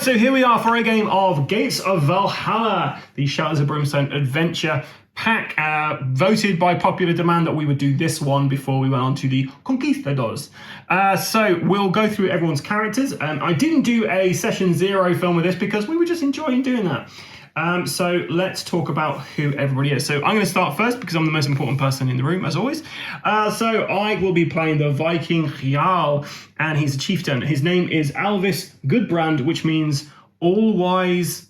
So here we are for a game of Gates of Valhalla, the Shadows of Brimstone adventure pack. Voted by popular demand that we would do this one before we went on to the Conquistadors. So we'll go through everyone's characters. I didn't do a session 0 film with this because we were just enjoying doing that. So let's talk about who everybody is. So I'm going to start first because I'm the most important person in the room, as always. So I will be playing the Viking Jarl, and he's a chieftain. His name is Alvis Goodbrand, which means all-wise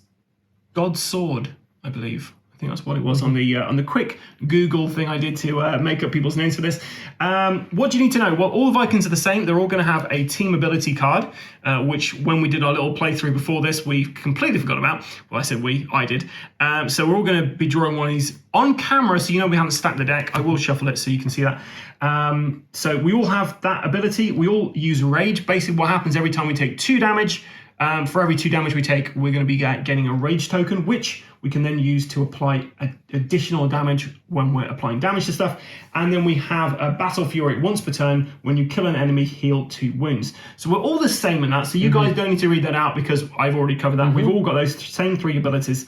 God's sword, I believe. I think that's what it was on the quick Google thing I did to make up people's names for this. What do you need to know? Well, all the Vikings are the same. They're all going to have a team ability card, which when we did our little playthrough before this, we completely forgot about. Well, I said I did. So we're all going to be drawing one of these on camera, so you know we haven't stacked the deck. I will shuffle it so you can see that. So we all have that ability. We all use Rage. Basically, what happens every time we take 2 damage, for every 2 damage we take, we're going to be getting a Rage token, which we can then use to apply additional damage when we're applying damage to stuff. And then we have a Battle Fury once per turn. When you kill an enemy, heal 2 wounds. So we're all the same in that. So you guys don't need to read that out because I've already covered that. We've all got those same 3 abilities.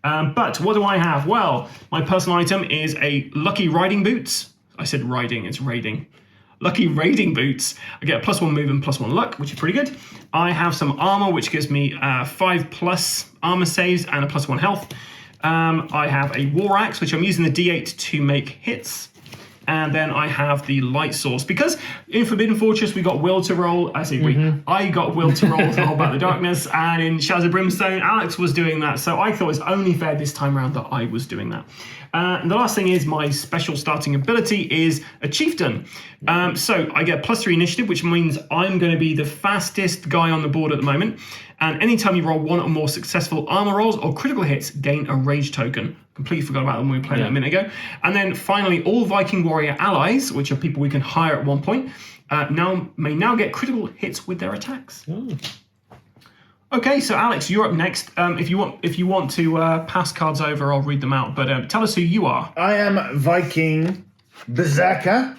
But what do I have? Well, my personal item is a Lucky Riding Boots. I said riding, it's raiding. Lucky Raiding Boots. I get a +1 move and +1 luck, which is pretty good. I have some armor, which gives me 5+ armor saves and a +1 health. I have a War Axe, which I'm using the D8 to make hits. And then I have the Light Source. Because in Forbidden Fortress, we got Will to roll. I say I got Will to roll to hold back the darkness. And in Shadows of Brimstone, Alex was doing that. So I thought it was only fair this time around that I was doing that. And the last thing is my special starting ability is a Chieftain. So I get +3 initiative, which means I'm going to be the fastest guy on the board at the moment. And anytime you roll 1 or more successful armor rolls or critical hits, gain a Rage token. Completely forgot about them when we were playing that a minute ago. And then finally, all Viking warrior allies, which are people we can hire at one point, may now get critical hits with their attacks. Okay, so Alex, you're up next. If you want to pass cards over, I'll read them out. But tell us who you are. I am Viking Berserker.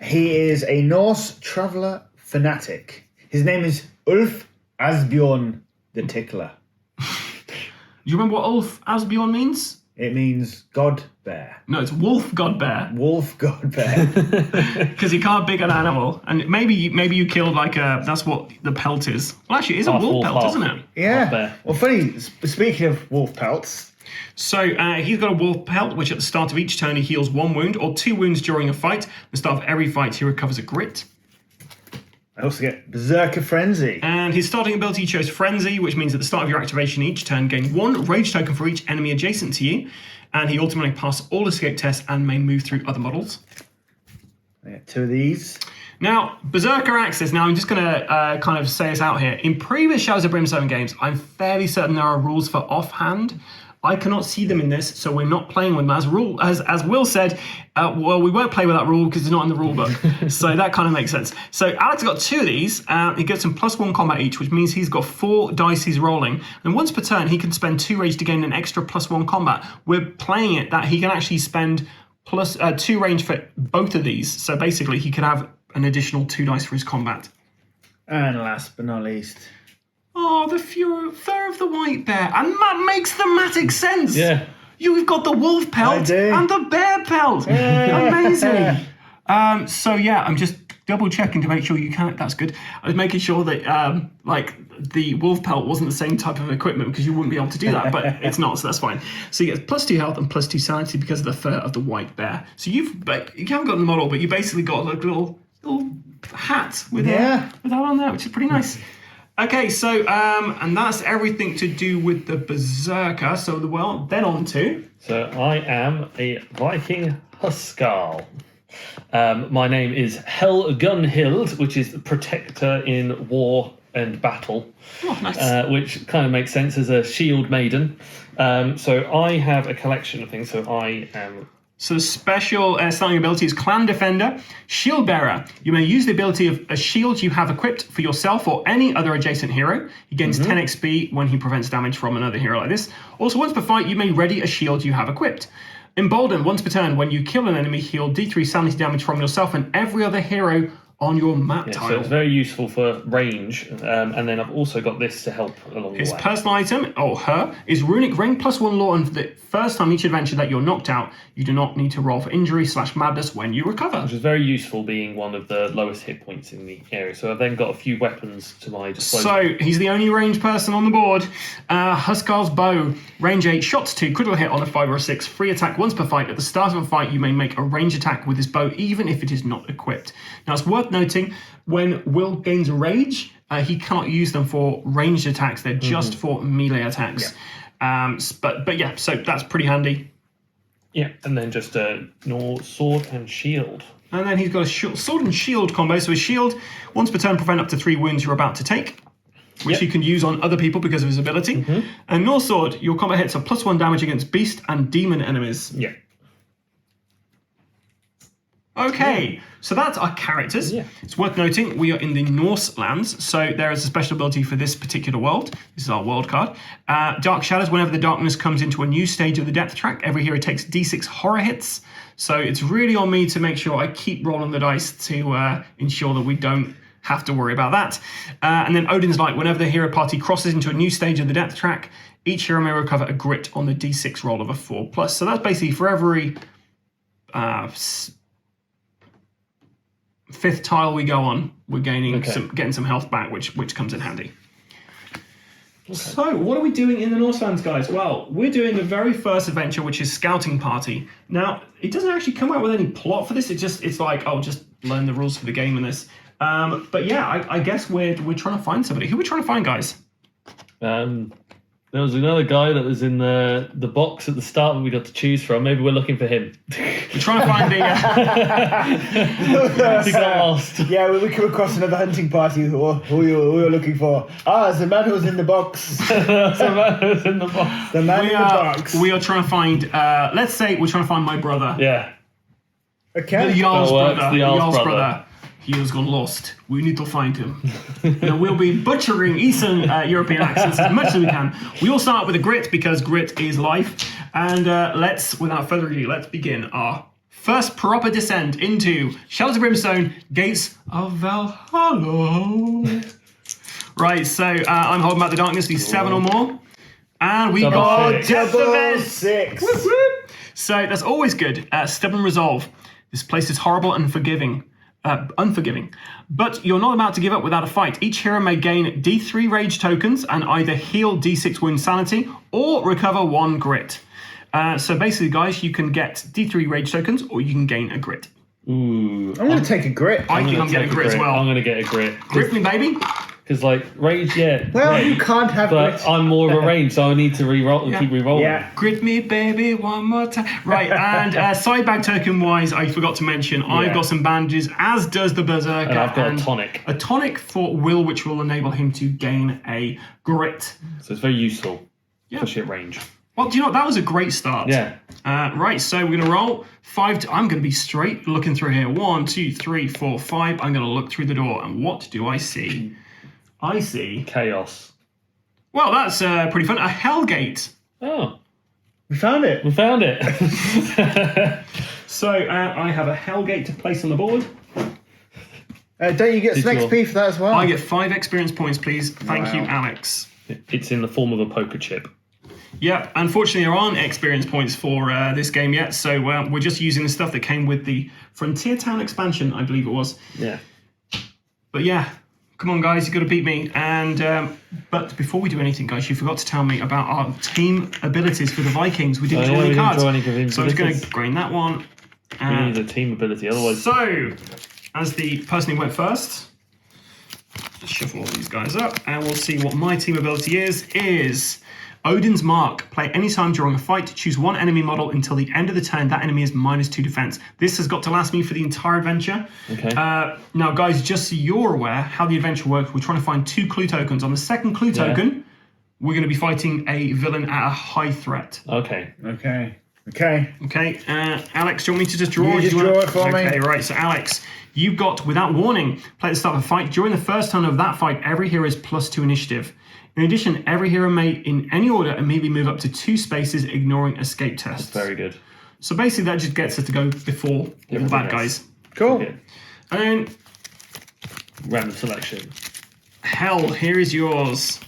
He is a Norse traveller fanatic. His name is Ulf Asbjorn the Tickler. Do you remember what Ulf Asbjorn means? It means God Bear. No, it's Wolf God Bear. Wolf God Bear. Because he can't big an animal. And maybe you killed that's what the pelt is. Well, actually, it is a wolf pelt, isn't it? Yeah. Well, funny, speaking of wolf pelts. So he's got a wolf pelt, which at the start of each turn he heals 1 wound or 2 wounds during a fight. At the start of every fight he recovers a grit. I also get Berserker Frenzy. And his starting ability chose Frenzy, which means at the start of your activation each turn, gain 1 Rage token for each enemy adjacent to you. And he ultimately passes all escape tests and may move through other models. I get 2 of these. Now, Berserker Axes, now I'm just going to kind of say this out here. In previous Shadows of Brimstone games, I'm fairly certain there are rules for offhand. I cannot see them in this, so we're not playing with them. As Will said, well, we won't play with that rule because it's not in the rule book. So that kind of makes sense. So Alex got 2 of these. He gets some +1 combat each, which means he's got 4 dice he's rolling. And once per turn, he can spend 2 rage to gain an extra +1 combat. We're playing it that he can actually spend 2 range for both of these. So basically, he could have an additional 2 dice for his combat. And last but not least... Oh, the fur of the white bear. And that makes thematic sense. Yeah. You've got the wolf pelt and the bear pelt. Amazing. So yeah, I'm just double checking to make sure you can. That's good. I was making sure that the wolf pelt wasn't the same type of equipment because you wouldn't be able to do that, but it's not, so that's fine. So you get +2 health and +2 sanity because of the fur of the white bear. So you haven't got the model, but you basically got like a little hat with that on there, which is pretty nice. Okay, so, and that's everything to do with the Berserker. So, then on to... So, I am a Viking Huskarl. My name is Helgunhild, which is the protector in war and battle. Oh, nice. Which kind of makes sense as a shield maiden. So, I have a collection of things. So, I am... So the special starting ability is Clan Defender, Shield Bearer. You may use the ability of a shield you have equipped for yourself or any other adjacent hero. He gains 10 XP when he prevents damage from another hero like this. Also, once per fight, you may ready a shield you have equipped. Embolden, once per turn, when you kill an enemy, heal D3 sanity damage from yourself and every other hero on your map Yeah, tile. so it's very useful for range, and then I've also got this to help along His the way. personal item, or her, is Runic Ring +1 law, and for the first time each adventure that you're knocked out, you do not need to roll for injury / madness when you recover. Which is very useful, being one of the lowest hit points in the area. So I've then got a few weapons to my disposal. So, he's the only ranged person on the board. Huskarl's Bow, range 8, shots 2, critical hit on a 5 or a 6, free attack once per fight. At the start of a fight, you may make a range attack with his bow, even if it is not equipped. Now, it's worth noting, when Will gains Rage, he cannot use them for ranged attacks. They're just for melee attacks. Yeah. But yeah, so that's pretty handy. Yeah, and then just a sword and shield. And then he's got a sword and shield combo. So his shield, once per turn, prevent up to 3 wounds you're about to take, which he can use on other people because of his ability. And North Sword, your combat hits are +1 damage against beast and demon enemies. Yeah. Okay, so that's our characters. Yeah. It's worth noting we are in the Norse lands, so there is a special ability for this particular world. This is our world card. Dark Shadows, whenever the darkness comes into a new stage of the depth track, every hero takes D6 horror hits. So it's really on me to make sure I keep rolling the dice to ensure that we don't have to worry about that. And then Odin's Light, whenever the hero party crosses into a new stage of the depth track, each hero may recover a grit on the D6 roll of a 4+. So that's basically for every 5th tile we go on, we're gaining getting some health back, which comes in handy. Okay. So, what are we doing in the Northlands, guys? Well, we're doing the very first adventure, which is Scouting Party. Now, it doesn't actually come out with any plot for this. It's like, oh, just learn the rules for the game in this. But yeah, I guess we're trying to find somebody. Who are we trying to find, guys? There was another guy that was in the box at the start that we got to choose from. Maybe we're looking for him. We're trying to find the... He got lost. Yeah, we come across another hunting party who you're looking for. Ah, it's the man who's in the box. The man who's in the box. The man in the box. We are trying to find... let's say we're trying to find my brother. Yeah. Okay. The Jarl's brother. The Jarl's brother. He has gone lost. We need to find him. Now, we'll be butchering Eastern European accents as much as we can. We all start with a grit because grit is life. And without further ado, let's begin our first proper descent into Shadows of Brimstone, Gates of Valhalla. Right, so I'm holding back the darkness, these 7 or more. And we got double 6. Whoop, whoop. So that's always good. Stubborn resolve. This place is horrible and unforgiving, but you're not about to give up without a fight. Each hero may gain D3 rage tokens and either heal D6 wound sanity or recover 1 grit. So basically, guys, you can get D3 rage tokens or you can gain a grit. Ooh, I'm going to take a grit. I think I'm getting a grit as well. I'm going to get a grit. Grit me, baby. Because, like, rage, yeah. Well, great, you can't have but grit. I'm more of a range, so I need to re-roll and keep re-rolling. Yeah. Grit me, baby, one more time. Right, and side bag token-wise, I forgot to mention, I've got some bandages, as does the Berserker. And I've got a tonic. A tonic for Will, which will enable him to gain a grit. So it's very useful for shit range. Well, do you know what? That was a great start. Yeah. Right, so we're going to roll 5. I'm going to be straight looking through here. 1, 2, 3, 4, 5. I'm going to look through the door, and what do I see? I see... Chaos. Well, that's pretty fun. A Hellgate. Oh. We found it. We found it. So I have a Hellgate to place on the board. Don't you get some XP for that as well? I get 5 experience points, please. Thank you, Alex. It's in the form of a poker chip. Yep, unfortunately there aren't experience points for this game yet, so we're just using the stuff that came with the Frontier Town expansion, I believe it was. Yeah. But yeah, come on guys, you've got to beat me. And but before we do anything, guys, you forgot to tell me about our team abilities for the Vikings. We didn't draw any cards. So I'm just going to grain that one. We need a team ability, otherwise... So, as the person who went first, just shuffle all these guys up, and we'll see what my team ability is Odin's Mark. Play any time during a fight. Choose 1 enemy model until the end of the turn. That enemy is -2 defense. This has got to last me for the entire adventure. Okay. Now, guys, just so you're aware how the adventure works, we're trying to find 2 clue tokens. On the second clue token, we're going to be fighting a villain at a high threat. Okay. Okay. Alex, do you want me to just draw? You just draw it for me. Okay, right. So, Alex, you've got, without warning, play at the start of a fight. During the first turn of that fight, every hero is +2 initiative. In addition, every hero may, in any order, immediately move up to 2 spaces, ignoring escape tests. Very good. So basically, that just gets us to go before all the bad guys. Cool. Okay. And then random selection. Hell, here is yours.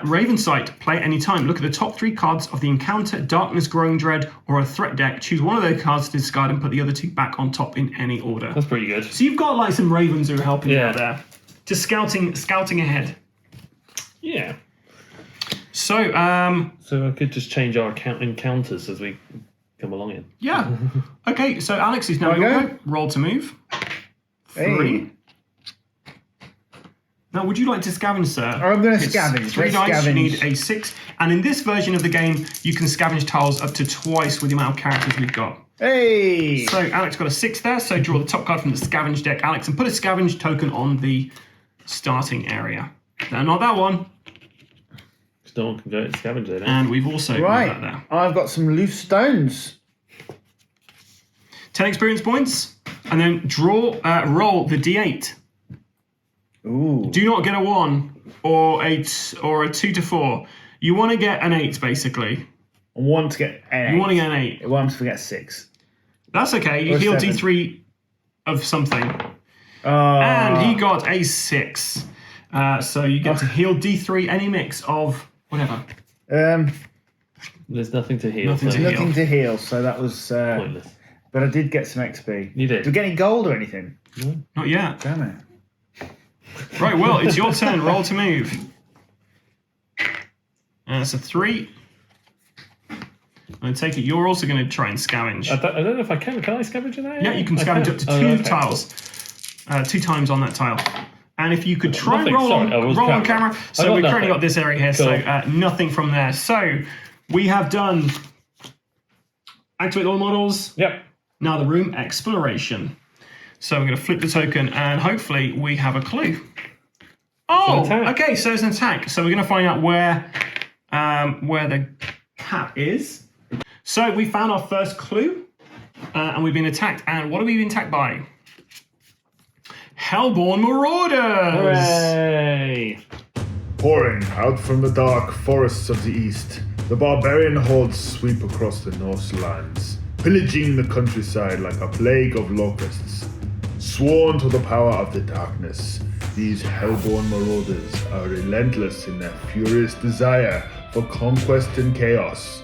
Raven Sight, play at any time. Look at the top 3 cards of the encounter, Darkness, Growing Dread, or a threat deck. Choose one of those cards to discard and put the other 2 back on top in any order. That's pretty good. So you've got like some Ravens who are helping you out there. Just scouting ahead. Yeah. So, So I could just change our encounters as we come along in. yeah. Okay, so Alex is now your go. Roll to move. 3. Hey. Now, would you like to scavenge, sir? I'm going to scavenge. 3 Let's dice, you scavenge. need a 6. And in this version of the game, you can scavenge tiles up to twice with the amount of characters we've got. Hey! So Alex got a 6 there, so draw the top card from the scavenge deck, Alex, and put a scavenge token on the starting area. No, not that one. Because no one can go to scavenge there. And we've also got that there. I've got some loose stones. 10 experience points, and then roll the d8. Ooh. Do not get a 1 or a 2 to 4. You want to get an 8, basically. I want to get an 8. You want to get an 8. I want to get 6. That's okay. You Or heal 7. D3 of something. Oh. And he got a 6. So you get to heal D3 any mix of whatever. There's nothing to heal. Nothing so to heal. Nothing to heal, so that was... Pointless. But I did get some XP. You did? Did we get any gold or anything? Not yet. Damn it. Right, well, it's your turn. Roll to move. And that's a 3. I take it you're also going to try and scavenge. I don't know if I can. Can I scavenge in that? Yeah, you can scavenge up to 2 tiles. 2 times on that tile. And if you could try and Nothing, roll sorry, I was on camera. camera. So we've currently got this area here, so Cool. nothing from there. So we have done activate all models. Yep. Now the room exploration. So we're going to flip the token and hopefully we have a clue. Oh, okay, so it's an attack. So we're going to find out where the cat is. So we found our first clue and we've been attacked. And what have we been attacked by? Hellborn Marauders! Hooray! Pouring out from the dark forests of the east, the barbarian hordes sweep across the Norse lands, pillaging the countryside like a plague of locusts. Sworn to the power of the darkness, these hellborn marauders are relentless in their furious desire for conquest and chaos.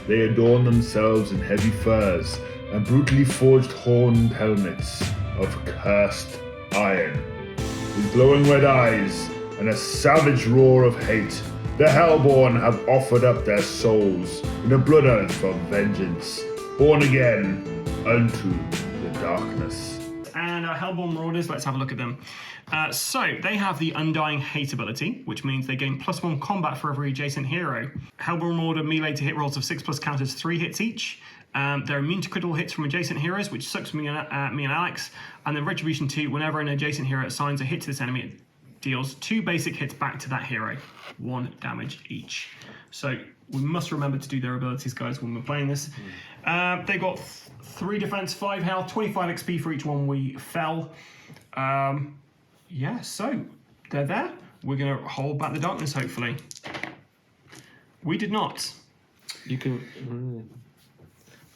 They adorn themselves in heavy furs and brutally forged horned helmets of cursed iron. With glowing red eyes and a savage roar of hate, the Hellborn have offered up their souls in a blood oath of vengeance, born again unto the darkness. And our Hellborn Marauders, let's have a look at them. So they have the Undying Hate ability, which means they gain +1 combat for every adjacent hero. Hellborn Marauder melee to hit rolls of 6+ counters 3 hits each. They're immune to critical hits from adjacent heroes, which sucks me and Alex. And then Retribution 2, whenever an adjacent hero assigns a hit to this enemy, it deals 2 basic hits back to that hero, 1 damage each. So we must remember to do their abilities, guys, when we're playing this. They got 3 defense, 5 health, 25 XP for each one we fell. Yeah, so they're there. We're going to hold back the darkness, hopefully. We did not. You can.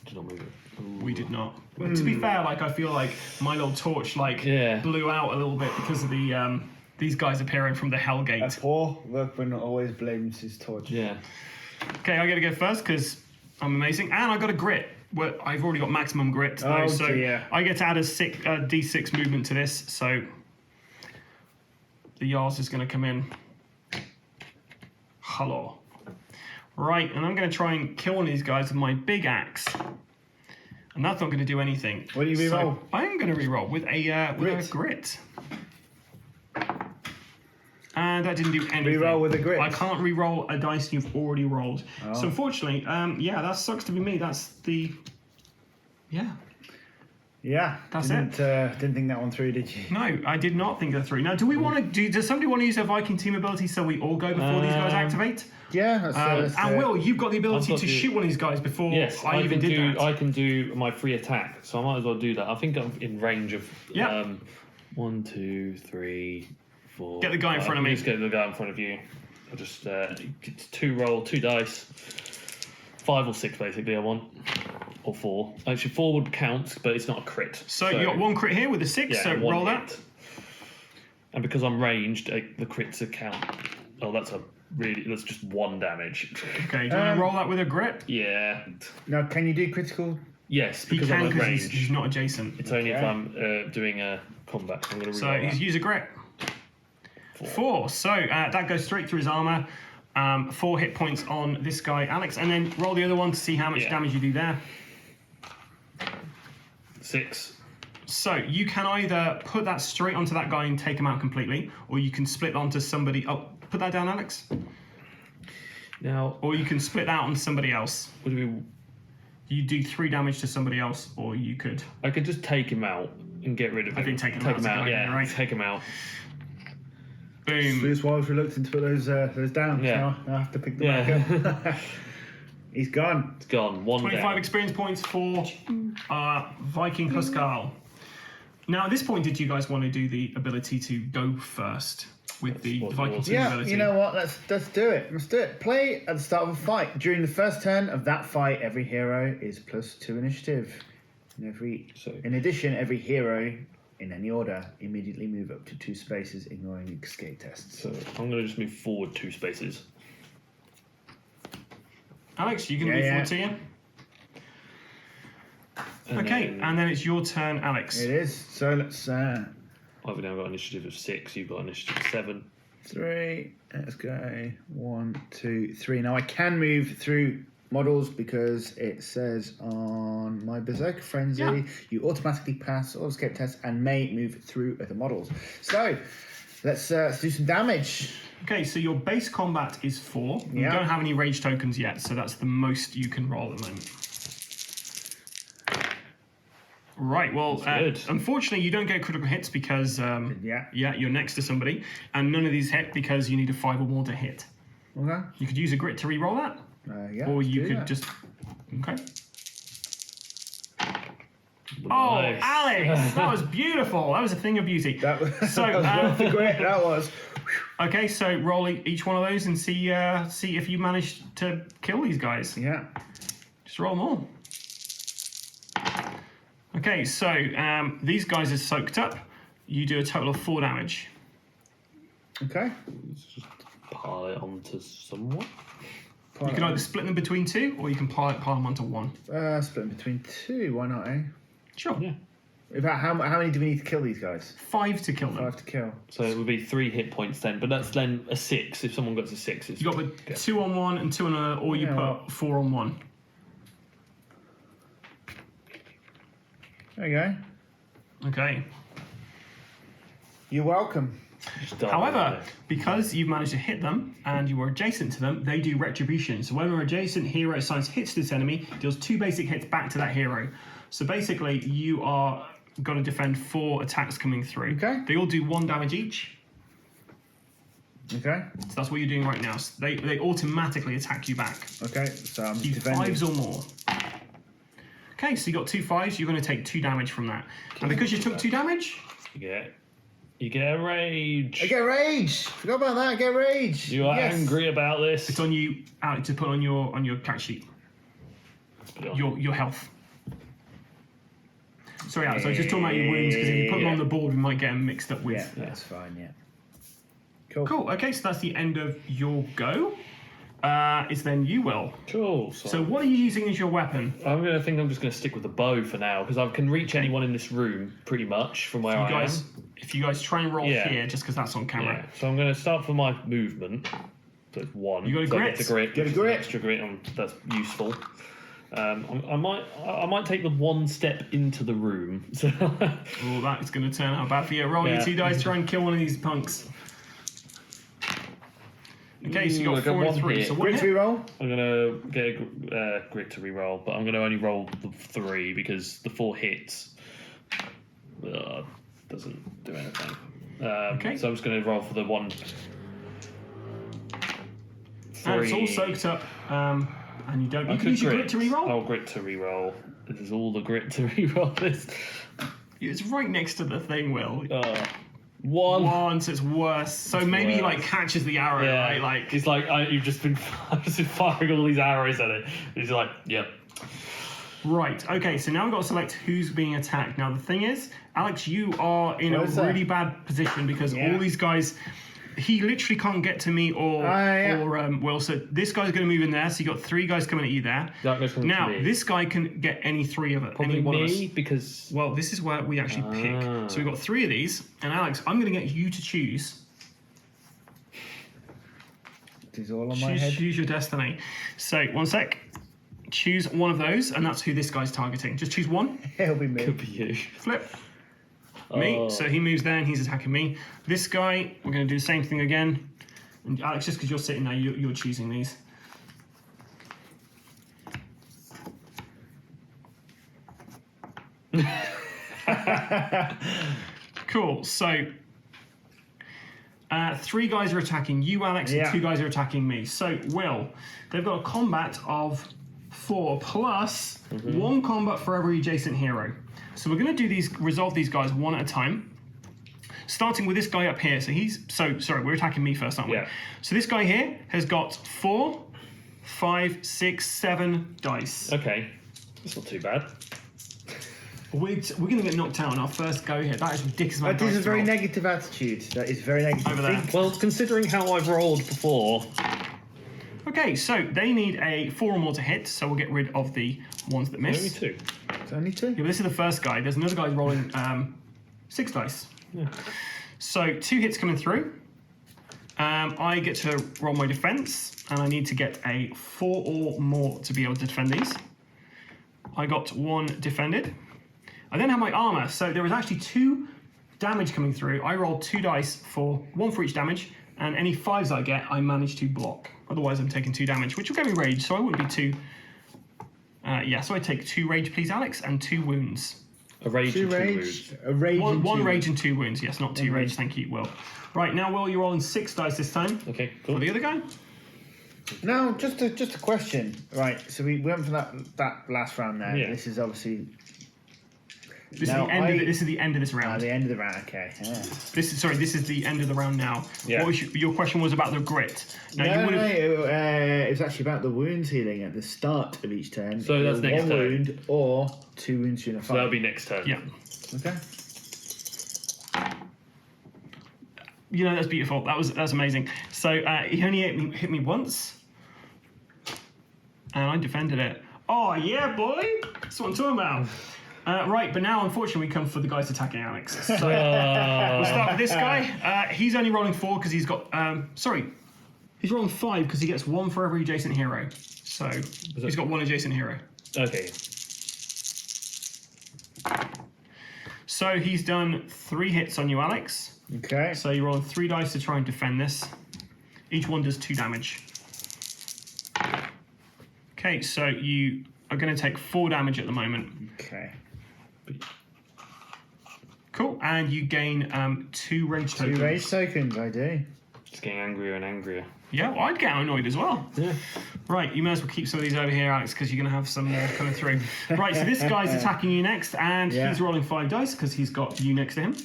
Did not move it. Ooh. We did not. But to be fair, like I feel like my little torch blew out a little bit because of the these guys appearing from the Hellgate. A poor workman always blames his torch. Yeah. Okay, I got to go first because I'm amazing, and I got a grit. Well, I've already got maximum grit, though, so dear. I get to add a D6 movement to this. So the Jarl is going to come in. Hello. Right, and I'm going to try and kill one of these guys with my big axe. And that's not going to do anything. What do you reroll? So I'm going to reroll with a grit. And that didn't do anything. Reroll with a grit? I can't reroll a dice you've already rolled. Oh. So unfortunately, yeah, that sucks to be me. That's the... Yeah. Yeah. That's Didn't think that one through, did you? No, I did not think that through. Now, do we want to... Does somebody want to use their Viking team ability so we all go before these guys activate? Yeah. That's And Will, you've got the ability to shoot one of these guys before Yes, I even did that. I can do my free attack, so I might as well do that. I think I'm in range of 1, 2, 3, 4. Get the guy in front of me. Just get the guy in front of you. I'll just it's 2 dice. 5 or 6 basically I want. Or 4. Actually 4 would count, but it's not a crit. So you got 1 crit here with a 6, yeah, so one roll hit. that. And because I'm ranged, the crits account. Oh, that's just 1 damage. Okay, do you want to roll that with a grit? Yeah. Now, can you do critical? Yes, He because can I'm at because range. he's not adjacent. It's only if I'm doing a combat. I'm going to So he's use a grit. 4. So that goes straight through his armor. 4 hit points on this guy, Alex, and then roll the other one to see how much damage you do there. 6. So you can either put that straight onto that guy and take him out completely, or you can split onto somebody. Oh, put that down, Alex. Now, Or you can split that on somebody else. what do we? You do 3 damage to somebody else, or you could. I could just take him out and get rid of him. I think take him take out's him a good out. idea, Yeah, right? take him out. Boom. That's why I was reluctant to put those down. Yeah. So I have to pick them back up. He's gone. It's gone. 1 25 down. experience points for Viking Huskal. Now, at this point, did you guys want to do the ability to go first with the what Viking was Sword Yeah, ability? you know what? Let's do it. Let's do it. Play at the start of a fight. During the first turn of that fight, every hero is +2 initiative. In addition, every hero in any order immediately move up to 2 spaces, ignoring escape tests. So I'm going to just move forward 2 spaces. Alex, you can move forward to you. Okay, and then it's your turn, Alex. It is. So let's I've now got initiative of 6. You've got initiative of 7. 3. Let's go 1, 2, 3. Now I can move through models because it says on my Berserker Frenzy you automatically pass all escape tests and may move through other models. So let's do some damage. Okay, so your base combat is 4. You Yeah. don't have any rage tokens yet, so that's the most you can roll at the moment. Right, well, good. unfortunately, you don't get critical hits because you're next to somebody, and none of these hit because you need a 5 or more to hit. Okay. You could use a grit to re-roll that, or let's you do could that. just. Okay. Nice. Oh, Alex, that was beautiful. That was a thing of beauty. That was So, great. That was. okay, so roll each one of those and see if you manage to kill these guys. Yeah. Just roll them all. Okay, so these guys are soaked up. You do a total of 4 damage. Okay. Let's just pile it onto someone. You can either split them between 2, or you can pile them onto 1. Split between 2. Why not? Sure. Yeah. In fact, how many do we need to kill these guys? 5 to kill them. 5 to kill. So it would be 3 hit points then, but that's then a 6. If someone gets a 6, it's You got the 2 on 1 and 2 on another, or you Yeah, put well. 4 on 1. There you go. Okay. You're welcome. just done. However, because you've managed to hit them and you were adjacent to them, they do retribution. So when an adjacent hero assigns hits to this enemy, deals 2 basic hits back to that hero. So basically, you are got to defend 4 attacks coming through. Okay. They all do 1 damage each. Okay. So that's what you're doing right now. So they automatically attack you back. Okay. So I'm Do defending. 5s or more. Okay, so you got 2 5s. You're going to take 2 damage from that. And because you took 2 damage, You get a rage. I get rage. Forgot about that. I get rage. You are Yes. angry about this. it's on you, Alex, to put on your character sheet. Put it on. Your health. Sorry, Alex, I was just talking about your wounds because if you put them on the board, we might get them mixed up with. Yeah, that's fine. Yeah. Cool. Cool. Okay, so that's the end of your go. It's then you, Will. Cool. So what are you using as your weapon? I'm just going to stick with the bow for now because I can reach anyone in this room pretty much from where I am. If you guys try and roll Yeah. here, just because that's on camera. Yeah. So I'm going to start for my movement. So it's 1. You got a so I grit? get the grit. Get a which is an grit. Extra grit. That's useful. I might take the 1 step into the room. So Oh, that is going to turn out bad for you. Roll Yeah. your 2 dice, try and kill one of these punks. Okay, so you Ooh, got I got 4 and 1 3. hit. So one Grit hit. to roll. I'm going to get a grit to re-roll, but I'm going to only roll the 3 because the 4 hits doesn't do anything. Okay. So I'm just going to roll for the 1. 3. And it's all soaked up. And you don't. You can use your grit to reroll. Oh, grit to re-roll. This is all the grit to re-roll this. It's right next to the thing, Will. 1. So it's worse. So maybe he worse. like catches the arrow, Yeah, right? Like it's like I've just been firing all these arrows at it. He's like, yep. Right, okay, so now we've got to select who's being attacked. Now, the thing is, Alex, you are in a What is that? really bad position because Yeah. all these guys, he literally can't get to me or Will. So this guy's going to move in there. So you got 3 guys coming at you there. That goes from Now, to me. this guy can get any 3 of it. Probably any one of us. me, because... Well, this is where we actually pick. So we've got 3 of these. And Alex, I'm going to get you to choose. It is all on my head. Choose your destiny. So, one sec. Choose one of those, and that's who this guy's targeting. Just choose one. It'll be me. Could be you. Flip. Me. Oh. So he moves there, and he's attacking me. This guy, we're going to do the same thing again. And Alex, just because you're sitting there, you're choosing these. Cool. So 3 guys are attacking you, Alex, Yeah. and 2 guys are attacking me. So, Will, they've got a combat of 4 plus 1 combat for every adjacent hero. So we're going to do resolve these guys one at a time. Starting with this guy up here. Sorry, we're attacking me first, aren't we? Yeah. So this guy here has got 4, 5, 6, 7 dice. Okay. That's not too bad. We're going to get knocked out on our first go here. That is ridiculous. amount That of is a dice to very roll. negative attitude. That is very negative. Over there. Think- Well, considering how I've rolled before... Okay, so they need a 4 or more to hit, so we'll get rid of the ones that miss. Only 2. It's only 2. Yeah, but this is the first guy. There's another guy rolling 6 dice. Yeah. So 2 hits coming through. I get to roll my defense, and I need to get a 4 or more to be able to defend these. I got 1 defended. I then have my armor, so there was actually 2 damage coming through. I rolled 2 dice for 1 for each damage, and any 5s I get, I manage to block. Otherwise, I'm taking 2 damage, which will get me rage, so I wouldn't be too... so I take 2 rage, please, Alex, and 2 wounds. A rage 2 and 2 rage. wounds. A rage. and One 2. rage and 2 wounds. Yes, not 2 rage. Thank you, Will. Right, now, Will, you're rolling 6 dice this time. Okay, For cool. the other guy? Now, just a question. Right, so we went for that last round there. Yeah. This is obviously This Now, is the end of this round. the end of the round. Okay. Yeah. This is the end of the round now. Yeah. What was your question was about the grit. Now No, you would have. it was actually about the wounds healing at the start of each turn. So that's Either next one turn. wound or 2 wounds during a So fight. that'll be next turn. Yeah. Okay. You know, that's beautiful. That's amazing. So he only hit me once, and I defended it. Oh yeah, boy! That's what I'm talking about. Right, but now unfortunately we come for the guys attacking Alex. So we'll start with this guy. He's only rolling 4 because he's got. He's rolling 5 because he gets 1 for every adjacent hero. So he's got 1 adjacent hero. Okay. So he's done 3 hits on you, Alex. Okay. So you're rolling 3 dice to try and defend this. Each one does 2 damage. Okay, so you are going to take 4 damage at the moment. Okay. Cool, and you gain 2 rage 2 tokens. rage tokens, I do. It's getting angrier and angrier. Yeah, well, I'd get annoyed as well. Yeah. Right, you may as well keep some of these over here, Alex, because you're going to have some more coming through. Right, so this guy's attacking you next, and Yeah. he's rolling 5 dice because he's got you next to him.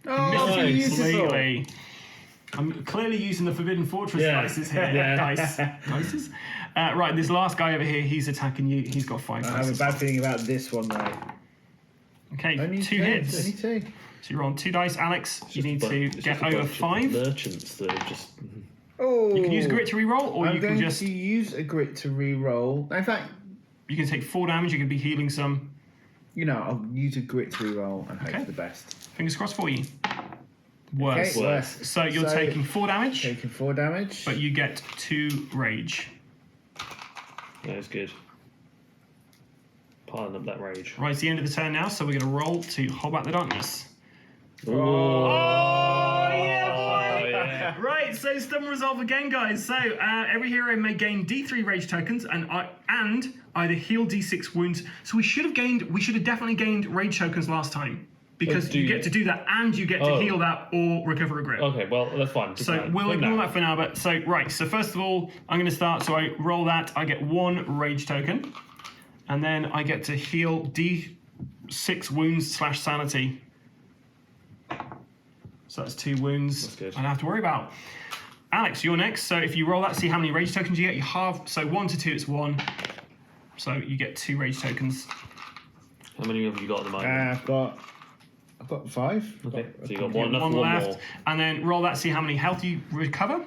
Oh, Nice. beautiful. Completely. I'm clearly using the Forbidden Fortress Yeah. dices here. Yeah. Dices. Right, this last guy over here, he's attacking you. He's got 5 I dice. have a as bad well. feeling about this one, though. Okay, Only 2 hits. Only 2. So you're on 2 dice, Alex. You need to It's get just a over bunch of 5. merchants that are just... Oh. You can use grit to reroll, or I'm you can going just to use a grit to re-roll. In fact, you can take 4 damage. You can be healing some. I'll use a grit to re-roll and hope Okay. for the best. Fingers crossed for you. Worse. Okay, Worse. So you're taking 4 damage, Taking 4 damage. but you get 2 rage. That was good. Piling up that rage. Right, it's the end of the turn now, so we're going to roll to hold back the darkness. Oh, yeah, boy! yeah. Right, so stun resolve again, guys. So every hero may gain D3 rage tokens and either heal D6 wounds. So we should have definitely gained rage tokens last time because do you you- get to do that and you get to Oh. heal that or recover a grip. Okay, well, that's fine. So we'll ignore that for now. But so right, so first of all, I'm going to start. So I roll that. I get 1 rage token, and then I get to heal D6 wounds / sanity. So that's 2 wounds. That's good. I don't have to worry about. Alex, you're next. So if you roll that, see how many rage tokens you get. You halve. So 1 to 2, it's 1. So you get 2 rage tokens. How many have you got at the moment? I've got 5. Okay, so you got one left. more. And then roll that, see how many health you recover.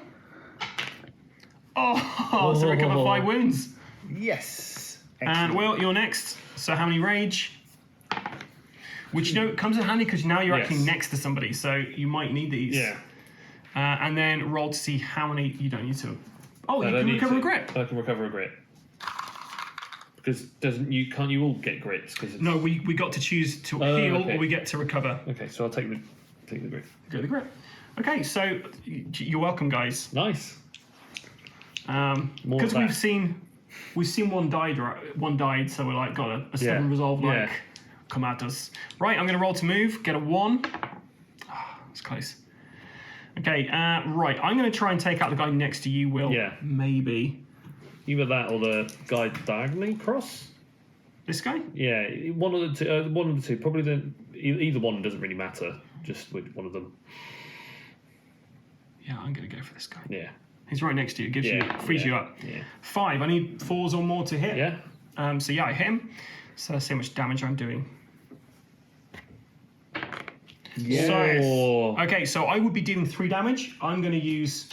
Oh, so recover 5 wounds. Yes. And Excellent. Will, you're next. So how many rage? Which comes in handy because now you're actually next to somebody, so you might need these. Yeah. And then roll to see how many you don't need to. Oh, I you don't can need recover to. a grit. I can recover a grit. Because can't you all get grits? Cause No, we got to choose to heal okay. or we get to recover. Okay, so I'll take the grit. Go the grit. Okay, so you're welcome, guys. Nice. Because we've seen one died, so we're like got a 7 resolve come at us. Right, I'm going to roll to move. Get a 1. It's close. Okay, right. I'm going to try and take out the guy next to you, Will. Yeah. Maybe. Either that or the guy diagonally across. This guy? Yeah, one of the two. One of the two. Probably either one doesn't really matter. Just with one of them. Yeah, I'm going to go for this guy. Yeah. He's right next to you. Gives frees you up. Yeah. 5. I need 4s or more to hit. Yeah. So yeah, I hit him. So let's see how much damage I'm doing. Yes. So, okay, so I would be dealing 3 damage. I'm going to use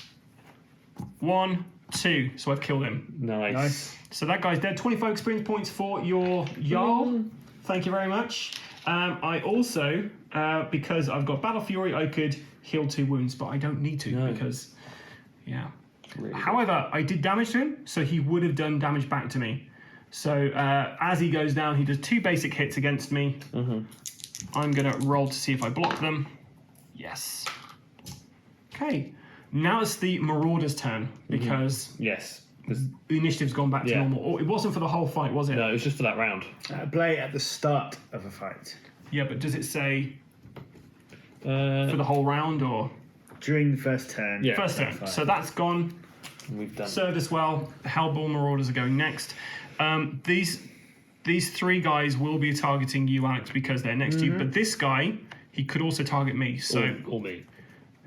1, 2. So I've killed him. Nice. So that guy's dead. 25 experience points for your Jarl. Thank you very much. I also, because I've got Battle Fury, I could heal 2 wounds, but I don't need to because, Really However, I did damage to him, so he would have done damage back to me. So as he goes down, he does 2 basic hits against me. I'm going to roll to see if I block them. Yes. Okay. Now it's the Marauder's turn because Yes. the initiative's gone back to normal. Or it wasn't for the whole fight, was it? No, it was just for that round. Play at the start of a fight. Yeah, but does it say Uh, for the whole round or During the first turn. Yeah. first turn? So that's gone. we've done. Served us well. The Hellborn Marauders are going next. These 3 guys will be targeting you, Alex, because they're next to you. But this guy, he could also target me. So or me.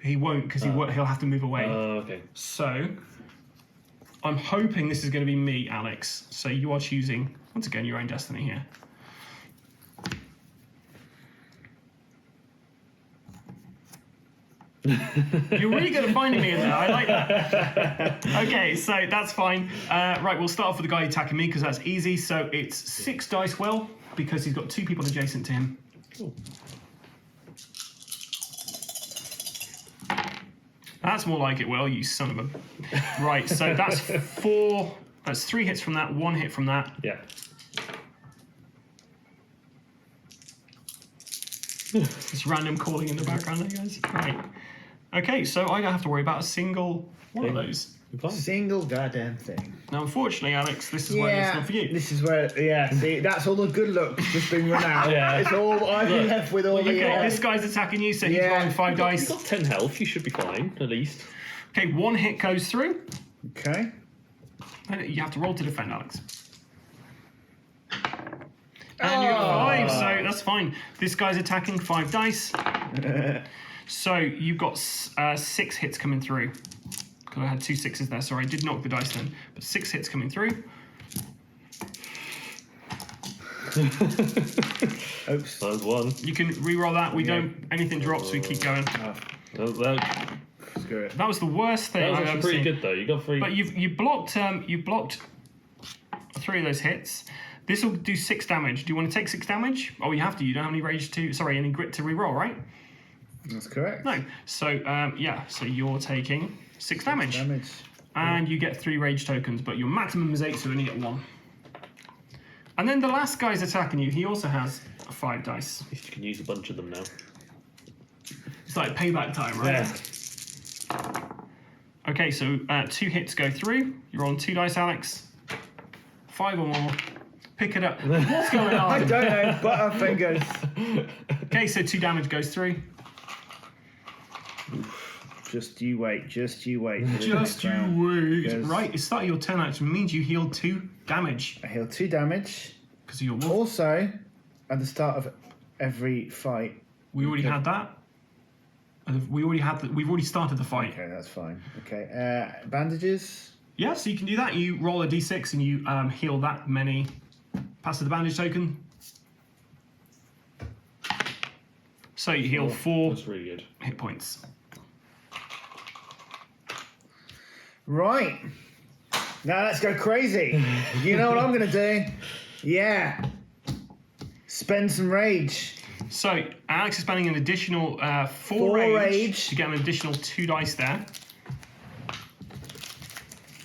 he won't because he'll have to move away. Okay. So I'm hoping this is going to be me, Alex. So you are choosing, once again, your own destiny here. You're really good at finding me in there. I like that. Okay, so that's fine. Right, we'll start off with the guy attacking me because that's easy. So it's 6 dice, Will, because he's got 2 people adjacent to him. Cool. That's more like it, Will, you son of a... Right, so that's 4... That's 3 hits from that, 1 hit from that. Yeah. It's random calling in the background there, guys. Right. Okay, so I don't have to worry about a single one of those. Fine. Single goddamn thing. Now, unfortunately, Alex, this is why it's not for you. This is where, see, that's all the good luck's just been run out. Yeah. It's all, I've been left with all the... Okay, this guy's attacking you, so he's rolling 5 dice. You've got 10 health. You should be fine, at least. Okay, 1 hit goes through. Okay. And you have to roll to defend, Alex. And you got 5, so that's fine. This guy's attacking 5 dice. So you've got 6 hits coming through. Because I had 2 6s there, sorry, I did knock the dice then. But 6 hits coming through. Oops. That was 1. You can re-roll that. We don't... Anything drops, we keep going. That Screw it. That was the worst thing was I've actually ever pretty seen. good, though. You got 3. But you blocked 3 of those hits. This will do 6 damage. Do you want to take 6 damage? Oh, you have to. You don't have any rage to... Sorry, any grit to re-roll, right? That's correct. No. So, yeah. So you're taking 6 damage. And you get 3 rage tokens, but your maximum is 8, so you only get 1. And then the last guy's attacking you. He also has 5 dice. At least you can use a bunch of them now. It's like payback time, right? Yeah. Okay, so 2 hits go through. You're on 2 dice, Alex. 5 or more. Pick it up. What's going on? I don't know, Butterfingers. Okay, so 2 damage goes through. Just you wait. Just you wait. Just you wait. Because- Right, it's start of your turn, actually means you heal 2 damage I heal 2 damage. because of your wolf. Also, at the start of every fight. We already had that. We've already started the fight. Okay, that's fine. Okay, bandages. Yeah, so you can do that. You roll a d6 and you heal that many. Pass the bandage token. So you heal 4 That's really good. hit points. Right. Now let's go crazy. You know what I'm going to do? Yeah. Spend some rage. So Alex is spending an additional 4 4 rage rage. to get an additional 2 dice there.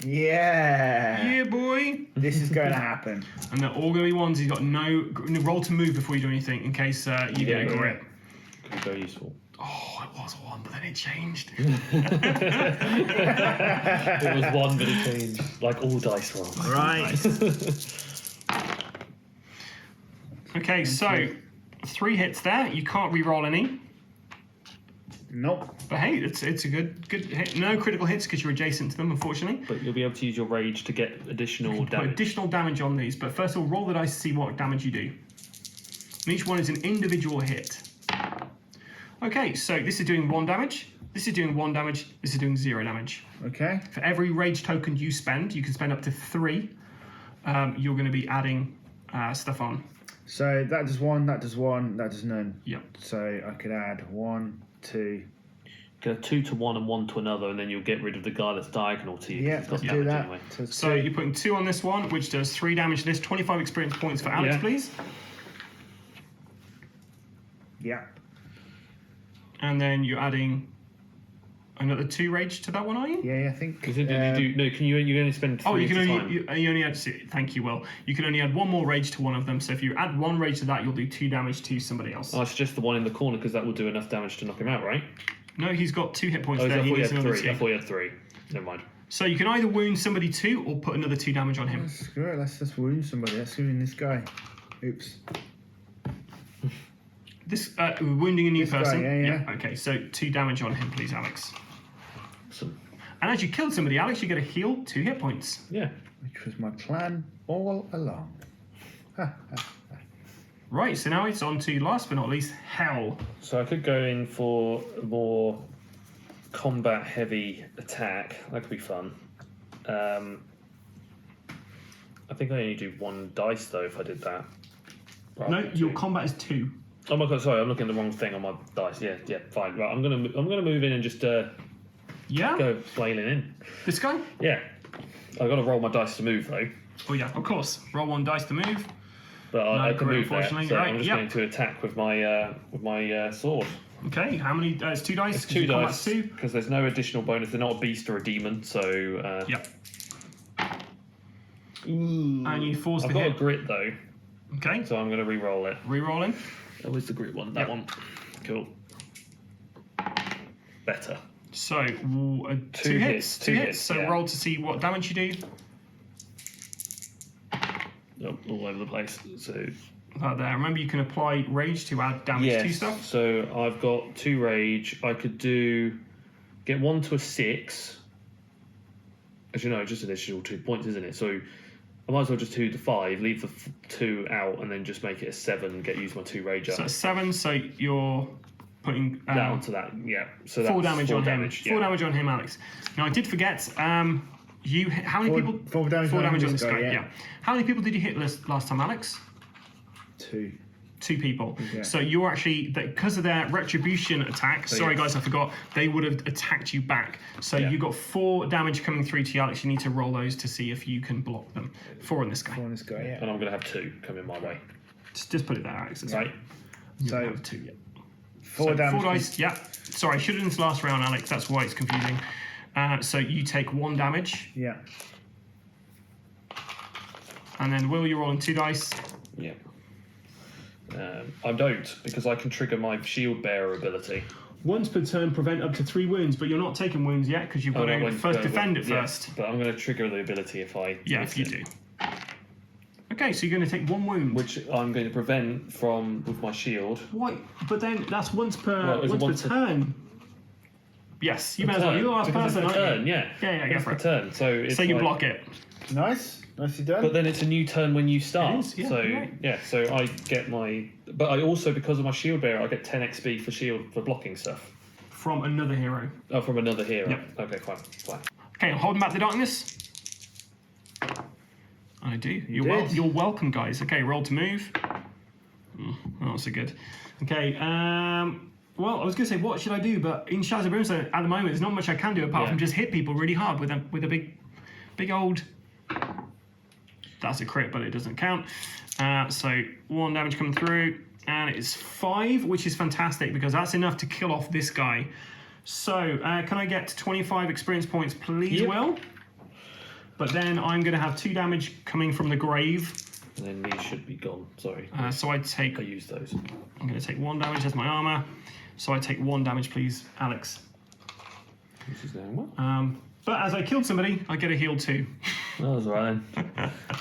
Yeah. Yeah, boy. This is going to happen. And they're all going to be ones. He's got no roll to move before you do anything in case you get a grip. Could be very useful. Oh, it was 1, but then it changed. It was 1, but it changed. Like all dice rolls. Right. Okay, so 3 hits there. You can't re-roll any. Nope. But hey, it's a good hit. No critical hits because you're adjacent to them, unfortunately. But you'll be able to use your rage to get additional Put damage. additional damage on these, but first of all, roll the dice to see what damage you do. And each one is an individual hit. Okay, so this is doing 1 damage. This is doing 1 damage. This is doing 0 damage. Okay. For every rage token you spend, you can spend up to 3. You're going to be adding stuff on. So that does 1, that does 1, that does none. Yep. So I could add 1, 2. Go 2 to one and 1 to another, and then you'll get rid of the guy that's diagonal to you. 'cause Yeah, it's got let's do damage that. anyway. So, it's So 2. you're putting 2 on this one, which does 3 damage to this. 25 experience points for Alex, Yeah. please. Yeah. And then you're adding another 2 rage to that one, are you? Yeah, I think. Because you do no. Can you only spend 3 Oh, you can at a only time? you only add. Thank you, Will. You can only add 1 more rage to one of them. So if you add 1 rage to that, you'll do 2 damage to somebody else. I suggest the one in the corner because that will do enough damage to knock him out, right? No, he's got 2 hit points Oh, I there. thought He you needs had another 3. I 2. thought you had 3. Never mind. So you can either wound somebody 2 or put another 2 damage on him. Screw it, let's just wound somebody. Let's wound this guy. Oops. This wounding a new This guy, person. yeah. Okay, so 2 damage on him, please, Alex. Awesome. And as you killed somebody, Alex, you get a heal 2 hit points. Yeah. Which was my plan all along. Right, so now it's on to last but not least, Hell. So I could go in for a more combat heavy attack. That could be fun. I think I only do 1 dice though if I did that. Rather No, than your 2. combat is 2. Oh my god! Sorry, I'm looking at the wrong thing on my dice. Yeah, fine. Right, I'm gonna move in and just Yeah? go flailing in. This guy? Yeah, I've got to roll my dice to move though, Oh yeah, of course. Roll 1 dice to move. but I can great, move there. unfortunately. So Right, I'm just yep. going to attack with my sword. Okay, how many? It's 2 dice. It's 'cause 2 your combat's dice 2. because there's no additional bonus. They're not a beast or a demon, so Yep. Ooh. And you force I've the got a hit. grit though, Okay. so I'm going to re-roll it. Re-rolling. Oh, where's the grit one? That Yep. one. Cool. Better. So 2 Two hits. hits, 2 two hits. hits, So yeah. roll to see what damage you do. Oh, all over the place. So There. Remember, you can apply rage to add damage to stuff. So I've got 2 rage. I could get 1 to a 6. As you know, just an additional 2 points, isn't it? So I might as well just 2 to 5, leave the 2 out, and then just make it a 7. Use my 2 rage up. So it's 7. So you're putting Down to that, yeah. So that's 4 damage 4 on damage, him. 4 damage on him, Alex. Now I did forget. How many people? 4 damage 4 on damage on this this guy. guy, Yeah. How many people did you hit last time, Alex? 2. 2 people. Yeah. So you're actually, because of their retribution attack, sorry yeah. guys, I forgot, they would have attacked you back. So Yeah. you got 4 damage coming through to you, Alex. You need to roll those to see if you can block them. 4 on this guy. 4 on this guy, yeah. And I'm going to have 2 coming my way. Just put it there, Alex. That's Right? You So- have 2, yeah. 4 So damage. 4 dice, yeah. Sorry, I should have done this last round, Alex. That's why it's confusing. So you take 1 damage, Yeah. and then Will, you're rolling 2 dice. Yeah. I don't, because I can trigger my shield bearer ability. Once per turn, prevent up to 3 wounds, but you're not taking wounds yet because you've got no, to when- first no, defend it yeah, first. But I'm going to trigger the ability if I... Yeah, miss if you it. do. Okay, so you're going to take 1 wound. Which I'm going to prevent with my shield. Why? But then that's once per Well, is it once per turn. Yes, you may as well. You're the last Because person, it's aren't per you? turn, yeah. Yeah, go It's for per it. turn. So, it's So you like- block it. Nice. Nicely done. But then it's a new turn when you start. It is, yeah, so you're right. yeah, so I get my. But I also, because of my shield bearer, I get 10 XP for shield for blocking stuff. From another hero. Oh, from another hero. Yep. Okay, fine. Okay, I'm holding back the darkness. I do. You You're did. you're welcome, guys. Okay, roll to move. Not so good. Okay. Well, I was going to say, what should I do? But in Shadows of Brimstone, at the moment, there's not much I can do apart from just hit people really hard with a big old. That's a crit, but it doesn't count. So 1 damage coming through, and it's 5, which is fantastic because that's enough to kill off this guy. So can I get 25 experience points, please, Will? But then I'm going to have 2 damage coming from the grave. And then these should be gone. Sorry. So I use those. I'm going to take 1 damage as my armor. So I take 1 damage, please, Alex. This is going well. But as I killed somebody, I get a heal too. That was right then.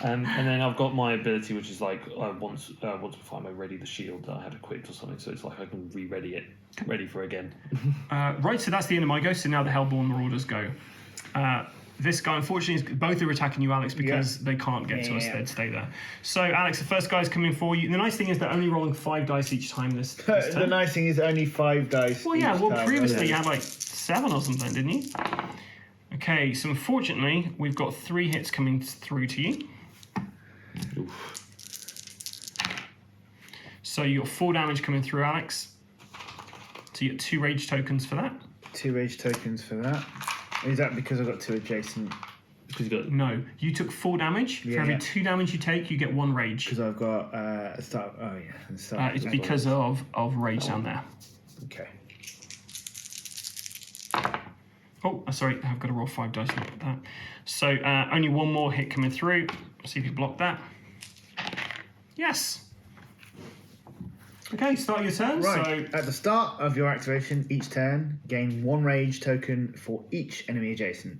And then I've got my ability, which is like once before I ready the shield that I had equipped or something. So it's like I can re-ready it, ready for again. Right, so that's the end of my go. So now the Hellborn Marauders go. This guy, unfortunately, both are attacking you, Alex, because they can't get to us. They'd stay there. So, Alex, the first guy's coming for you. The nice thing is they're only rolling 5 dice each time this The turn. nice thing is only 5 dice. Well, yeah, each well, time. previously you had like 7 or something, didn't you? Okay, so unfortunately, we've got 3 hits coming through to you. So you got 4 damage coming through, Alex. So you get 2 rage tokens for that. 2 rage tokens for that. Is that because I've got 2 adjacent? Because you got No, you took 4 damage. For every 2 damage you take, you get 1 rage. Because I've got a start. Oh yeah, a start. It's because of rage down there. Okay. Oh, sorry, I've got to roll 5 dice to look at that. So only 1 more hit coming through. See if you block that. Yes. Okay, start your turn. Right. So At the start of your activation, each turn, gain 1 rage token for each enemy adjacent.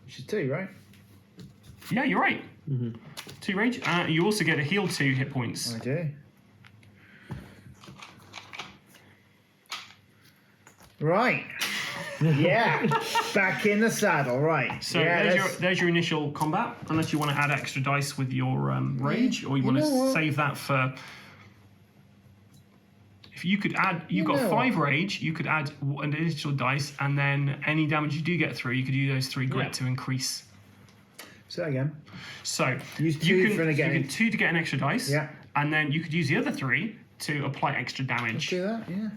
Which is 2, right? yeah, you're right. 2 rage. You also get a heal 2 hit points. I do. Right. Yeah. Back in the saddle. Right. So yeah, there's your initial combat. Unless you want to add extra dice with your rage, or you want know to what? save that for. If you could add, you've got know 5 rage. You could add an additional dice, and then any damage you do get through, you could use those 3 grit to increase. Say that again. So Use 2 you for an can again. you get 2 to get an extra dice, Yeah. and then you could use the other 3 to apply extra Let's damage. do that. Yeah.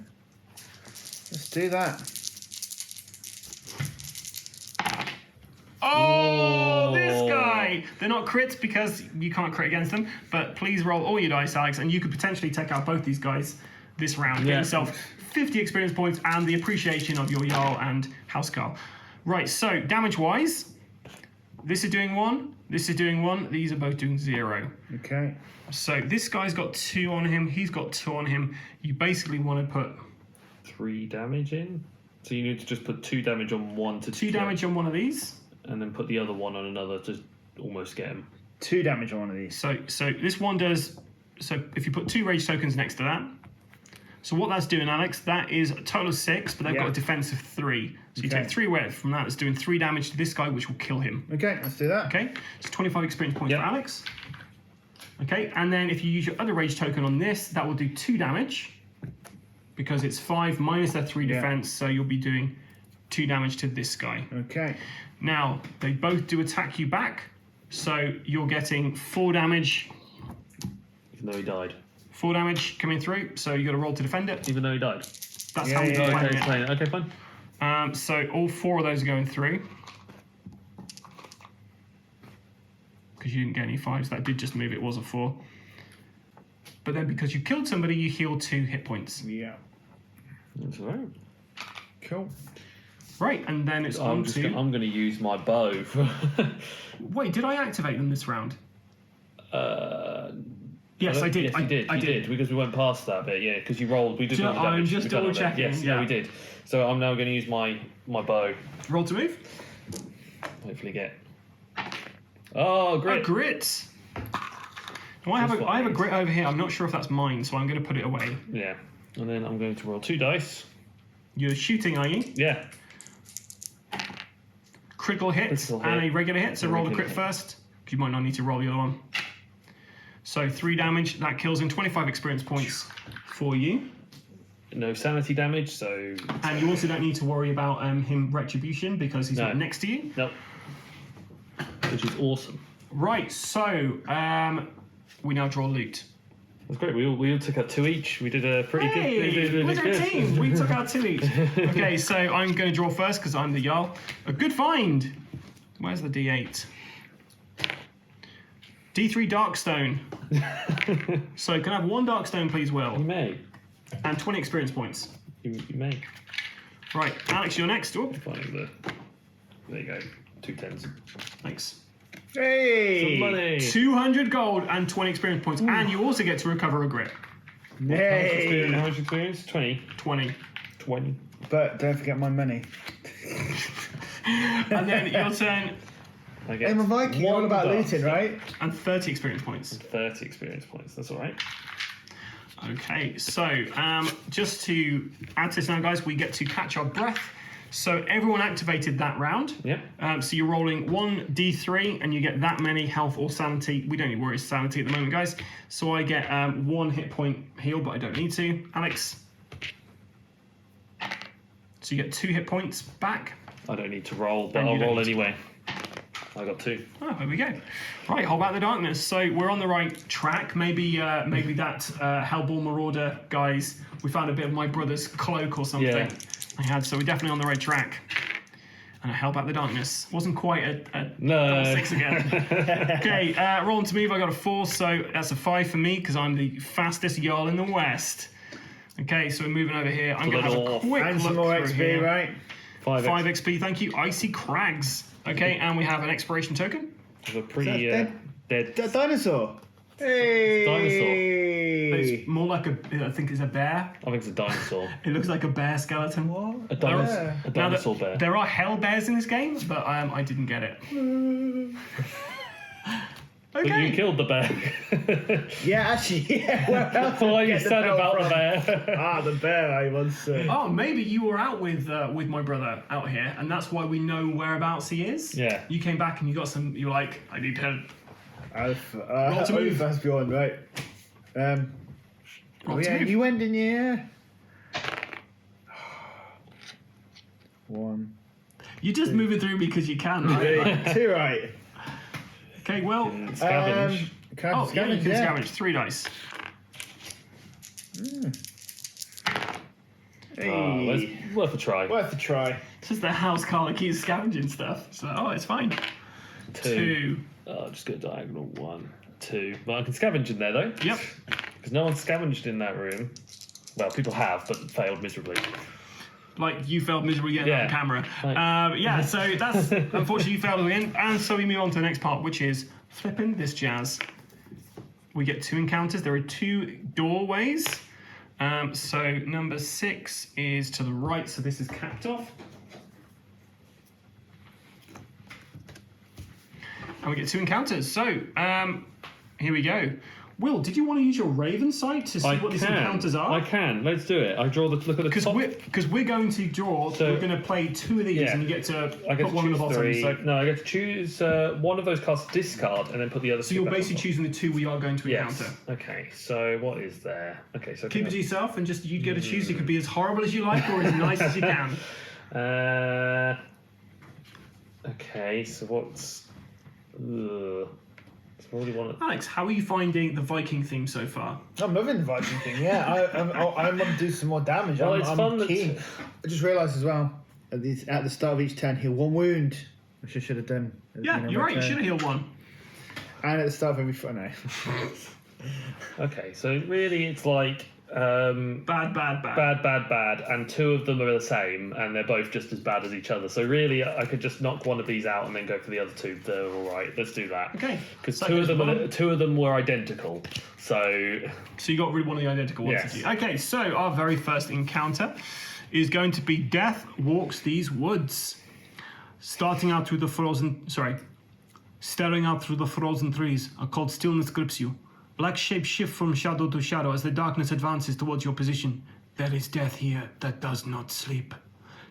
Let's do that. Oh, this guy! They're not crits because you can't crit against them, but please roll all your dice, Alex, and you could potentially take out both these guys this round. Get yourself 50 experience points and the appreciation of your Jarl and Housecarl. Right, so damage-wise, this is doing 1, this is doing 1, these are both doing 0. Okay. So this guy's got 2 on him, he's got 2 on him. You basically want to put 3 damage in. So you need to just put 2 damage on one to 2 damage on one of these. and then put the other one on another to almost get him. 2 damage on one of these. So this one does. So if you put 2 rage tokens next to that, so what that's doing, Alex, that is a total of 6, but they've got a defense of 3. So you take 3 away from that. That's doing 3 damage to this guy, which will kill him. Okay, let's do that. Okay, so 25 experience points for Alex. Okay, and then if you use your other rage token on this, that will do 2 damage because it's 5 minus their 3 defense. So you'll be doing 2 damage to this guy. Okay. Now they both do attack you back, so you're getting 4 damage. Even though he died. 4 damage coming through, so you got to roll to defend it. Even though he died. That's how we do Okay, it. okay, fine. So all 4 of those are going through. Because you didn't get any 5s, that did just move, it was a 4. But then because you killed somebody, you heal 2 hit points. Yeah. That's all right. Cool. Right, and then it's on to... I'm going to use my bow. Wait, did I activate them this round? Yes, I did. Yes, you did, because we went past that bit, yeah, because you rolled. We did. So all the damage. I'm just We've done all that. double-checking, Yes, yeah. we did. So I'm now going to use my bow. Roll to move. Hopefully get. Oh, grit! Oh, grit! Now, I have a grit over here. I'm not sure if that's mine, so I'm going to put it away. Yeah, and then I'm going to roll 2 dice. You're shooting, are you? Yeah. Critical hit and a regular hit. So roll the crit first. You might not need to roll the other one. So 3 damage. That kills him. 25 experience points for you. No sanity damage, so. And you also don't need to worry about him retribution because he's not next to you. Nope. Which is awesome. Right, so we now draw loot. That's great. We all took out 2 each. We did a pretty good. We did Hey, really we're a good. team. We took out 2 each. Okay, so I'm going to draw first because I'm the Jarl. A good find. Where's the D8? D3 Darkstone. So can I have 1 Darkstone, please, You Will? may. And 20 experience points. You may. Right, Alex, you're next. Oh, Finding there you go. 2 10s. thanks. Hey! Some money. 200 gold and 20 experience points. And you also get to recover a grip. How much Hey! experience? 20. 20. 20. But don't forget my money. And then your turn I get Hey, my Viking, you're all about dark looting, right? and 30 experience points. 30 experience points. That's all right. Okay, so just to add to this now, guys, we get to catch our breath. So everyone activated that round. Yep. So you're rolling 1d3 and you get that many health or sanity. We don't need to worry sanity at the moment, guys. So I get 1 hit point heal, but I don't need to. Alex. So you get 2 hit points back. I don't need to roll, but And you I'll don't roll need to. anyway. I got 2. Oh, there we go. Right, hold back the darkness. So we're on the right track. Maybe that Hellball Marauder guys. We found a bit of my brother's cloak or something. Yeah. I had, so we're definitely on the right track. And I held back the darkness. Wasn't quite a No. 6 again. Okay, rolling to move. I got a 4, so that's a 5 for me because I'm the fastest Jarl in the West. Okay, so we're moving over here. I'm going to have a Little- quick And look some more through XP, here. right? 5 5 XP, thank you. Icy Crags. Okay, and we have an expiration token. Of a pretty Is that dead. Dinosaur. Hey! It's more like I think it's a bear. I think it's a dinosaur. It looks like a bear skeleton. What? A dinosaur. Yeah. A Now, dinosaur bear. there are hell bears in this game, but I didn't get it. But you Okay. killed the bear. Yeah, actually, yeah. Where else did What I you get the said bell about from? the bear. Ah, the bear I once Oh, maybe you were out with my brother out here, and that's why we know whereabouts he is. Yeah. You came back and you got some. You're like, I need help. Alf, Roll to move. That's beyond, right. Roll to Yeah, move. you went in here. 1, You're just moving through because you can. Right? 3, 2, right. Okay, well. Scavenge. Can I Oh, yeah, you scavenge? can Yeah. scavenge 3 dice. Hey. It's worth a try. Worth a try. It's just the house Carla keeps scavenging stuff. So, it's fine. 2. Oh, just go diagonal. 1, 2. But I can scavenge in there though. Yep. Because no one's scavenged in that room. Well, people have, but failed miserably. Like you failed miserably getting Yeah. on camera. Right. So that's unfortunately you failed again. And so we move on to the next part, which is flipping this jazz. We get 2 encounters. There are 2 doorways. So number 6 is to the right, so this is capped off. And we get 2 encounters. So here we go. Will, did you want to use your Raven sight to see what these encounters are? I can. Let's do it. I draw the look at the top. Because we're going to draw. So- we're going to play 2 of these, Yeah. and you get to I get put to one on the choose bottom. 3. So, No, I get to choose one of those cards, discard, and then put the other. so you're basically choosing the 2 we are going to Yes. encounter. Okay. So what is there? Okay. So Keep it to yourself, and just you get to choose. You could be as horrible as you like, or as nice as you can. Okay. So what's? So what do you want? Alex, how are you finding the Viking theme so far? I'm loving the Viking thing. Yeah, I want to do some more damage. Well, it's I'm fun that- keen. I just realised as well at the start of each turn, heal 1 wound, which I should have done. Yeah, you're right. You should have healed 1. And at the start of every no. Okay. So really, it's like Bad. bad, and 2 of them are the same, and they're both just as bad as each other. So really, I could just knock one of these out and then go for the other 2. They're all right. Let's do that. Okay. Because So 2 of there's them, one. 2 of them were identical. So So you got rid of one of the identical ones. Yes. Did you? Okay, so our very first encounter is going to be Death Walks These Woods. Staring out through the frozen trees, a cold stillness grips you. Black shapes shift from shadow to shadow as the darkness advances towards your position. There is death here that does not sleep.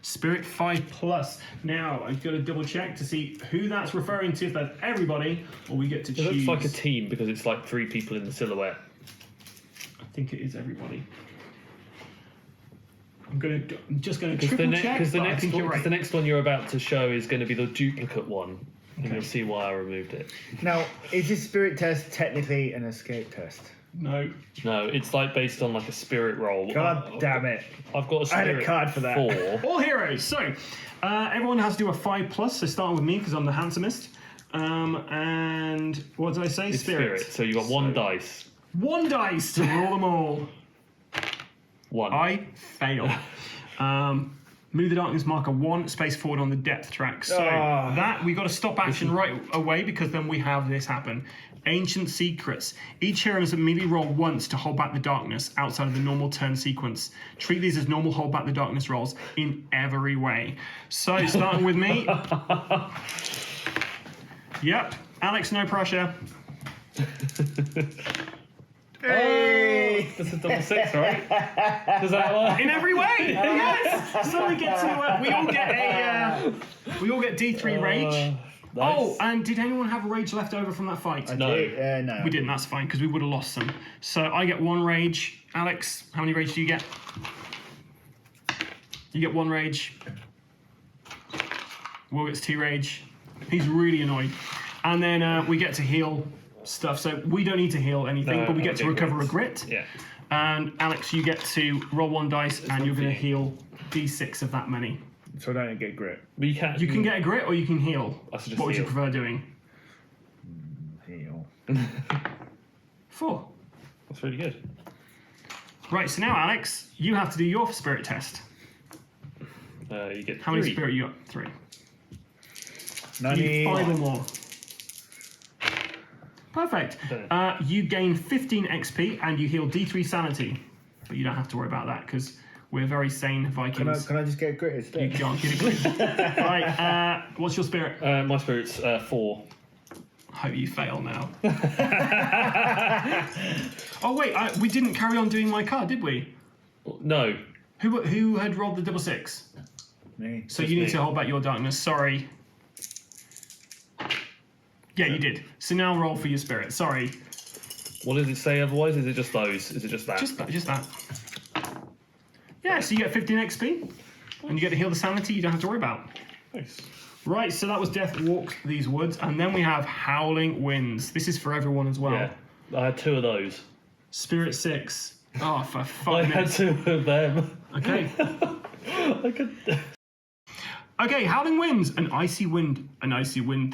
Spirit 5+. Now, I've got to double check to see who that's referring to, if that's everybody, or we get to it choose. looks like a team because it's like 3 people in the silhouette. I think it is everybody. I'm just going to Because triple check, the but I next think one, you're right. the next one you're about to show is going to be the duplicate one. And you'll see why I removed it. Now, is this spirit test technically an escape test? No. No, it's like based on like a spirit roll. God damn it. I've got a I spirit had a card for that. 4. All heroes. So, everyone has to do a 5+. So starting with me because I'm the handsomest. And what did I say? It's spirit. So you got 1 dice. 1 dice to roll them all. 1. I fail. Move the darkness marker 1 space forward on the depth track. So that we got to stop action right away because then we have this happen. Ancient secrets. Each hero must immediately roll once to hold back the darkness outside of the normal turn sequence. Treat these as normal hold back the darkness rolls in every way. So starting with me. Yep. Alex, no pressure. Hey! That's a double 6, right? Does that work? In every way, yes. So we get to we all get D3 rage. Nice. Oh, and did anyone have a rage left over from that fight? No. No. We didn't. That's fine because we would have lost some. So I get 1 rage. Alex, how many rage do you get? You get 1 rage. Will gets 2 rage. He's really annoyed. And then we get to heal stuff. So we don't need to heal anything, No, but we get to recover a grit. Yeah. And Alex, you get to roll 1 dice, and you're going to heal D6 of that many. So I don't get grit. But you can. You can get a grit, or you can heal. I suggest What would you heal. prefer doing? Heal. 4. That's really good. Right. So now, Alex, you have to do your spirit test. You get How many 3. spirit you got? 3. You 90. need 5 or more. Perfect. You gain 15 XP and you heal D3 sanity, but you don't have to worry about that because we're very sane Vikings. Can I just get grit You instead? can't get a grit. Right. What's your spirit? My spirit's 4. Hope you fail now. Oh wait, we didn't carry on doing my card, did we? No. Who had rolled the double 6? Me. So Just you need me. to hold back your darkness. Sorry. Yeah, you did. So now roll for your spirit. Sorry. What does it say otherwise? Is it just those? Is it just that? Just that. Yeah, so you get 15 XP, and you get to heal the sanity you don't have to worry about. Nice. Right, so that was Death Walks These Woods, and then we have Howling Winds. This is for everyone as well. Yeah. I had 2 of those. Spirit 6. Oh, for I fuck's had sake. 2 of them. Okay. I could. Okay, Howling Winds. An icy wind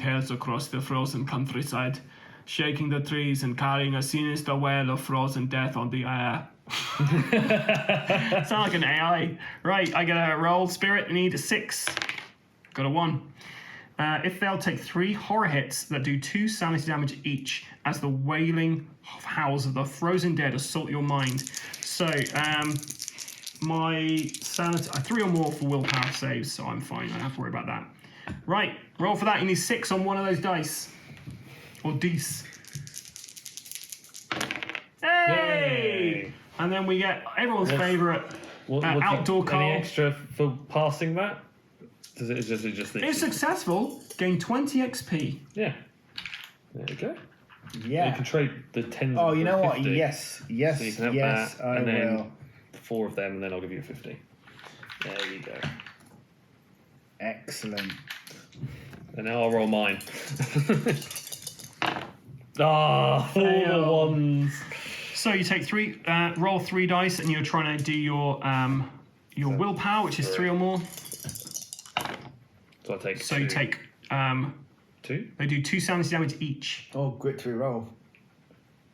tears across the frozen countryside, shaking the trees and carrying a sinister wail of frozen death on the air. Sound like an AI. Right, I get a roll. Spirit, need a 6. Got a 1. If failed, take 3 horror hits that do 2 sanity damage each as the wailing howls of the frozen dead assault your mind. So, my sanity, 3 or more for willpower saves, so I'm fine. I don't have to worry about that. Right, roll for that. You need 6 on one of those dice. Or dice. Hey! Yay. And then we get everyone's favourite What outdoor Any call. extra for passing that? Does it just If successful, gain 20 XP. Yeah. There you go. You Yeah. can trade the 10s. Oh, you know for what? 50. Yes. So you can have Yes, that, I and then will. 4 of them, and then I'll give you a 50. There you go. Excellent. And now I'll roll mine. Ah, all the Fail. ones. So you take 3, roll 3 dice, and you're trying to do your willpower, which is 3 or more. So I take. So 2. you take 2. they do 2 sanity damage each. Oh, grit to roll.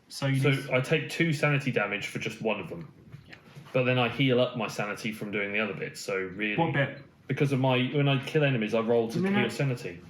So you So do, I take 2 sanity damage for just one of them. But then I heal up my sanity from doing the other bits. So really, what bit? because of when I kill enemies, I roll to No, no. heal sanity.